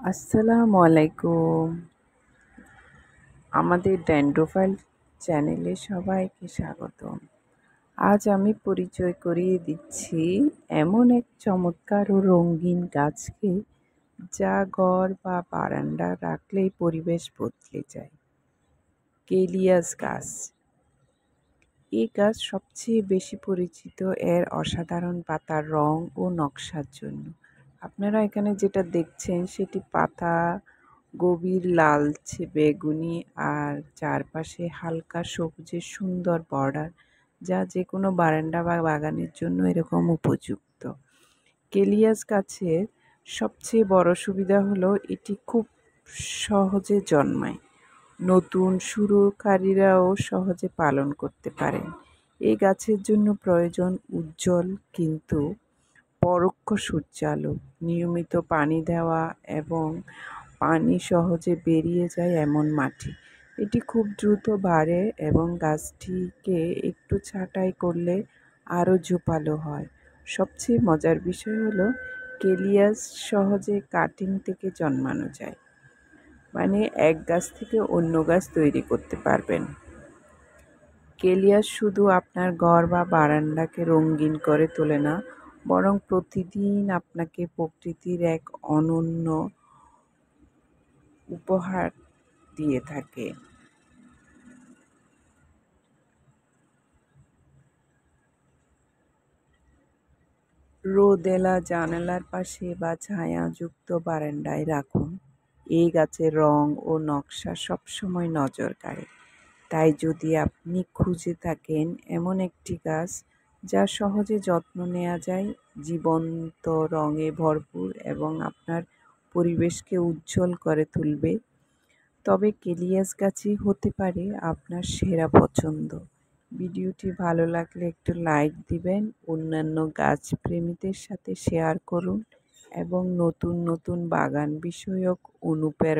আসসালামু আলাইকুম। আমাদের ড্যান্ড্রোফাইল চ্যানেলে সবাইকে স্বাগতম। আজ আমি পরিচয় করিয়ে দিচ্ছি এমন এক চমৎকার ও রঙিন গাছকে, যা ঘর বা বারান্দা রাখলেই পরিবেশ বদলে যায়। কেলিয়াস গাছ। এই গাছ সবচেয়ে বেশি পরিচিত এর অসাধারণ পাতার রং ও নকশার জন্য। আপনারা এখানে যেটা দেখছেন সেটি পাতা গভীর লালচে বেগুনি আর চারপাশে হালকা সবুজের সুন্দর বর্ডার, যা যে কোনো বারান্দা বা বাগানের জন্য এরকম উপযুক্ত। কেলিয়াস গাছের সবচেয়ে বড় সুবিধা হলো এটি খুব সহজে জন্মায়। নতুন শুরুকারীরাও সহজে পালন করতে পারেন। এই গাছের জন্য প্রয়োজন উজ্জ্বল কিন্তু পরোক্ষ সূর্যালোক, নিয়মিত পানি দেওয়া এবং পানি সহজে বেরিয়ে যায় এমন মাটি। এটি খুব দ্রুত বাড়ে এবং গাছটিকে একটু ছাঁটাই করলে আরও ঝোপালো হয়। সবচেয়ে মজার বিষয় হলো কেলিয়াস সহজে কাটিং থেকে জন্মানো যায়। মানে এক গাছ থেকে অন্য গাছ তৈরি করতে পারবেন। কেলিয়াস শুধু আপনার ঘর বা বারান্দাকে রঙিন করে তোলে না, বরং প্রতিদিন আপনাকে প্রকৃতির এক অনন্য উপহার দিয়ে থাকে। রোদেলা জানালার পাশে বা ছায়াযুক্ত বারান্দায় রাখুন। এই গাছের রং ও নকশা সবসময় নজর কাড়ে। তাই যদি আপনি খুঁজে থাকেন এমন একটি গাছ যা সহজে যত্ন নেওয়া যায়, জীবন্ত রঙে ভরপুর এবং আপনার পরিবেশকে উজ্জ্বল করে তুলবে, তবে কেলিয়াস গাছই হতে পারে আপনার সেরা পছন্দ। ভিডিওটি ভালো লাগলে একটু লাইক দিবেন, অন্যান্য গাছপ্রেমীদের সাথে শেয়ার করুন এবং নতুন নতুন বাগান বিষয়ক অনুপ্রেরণা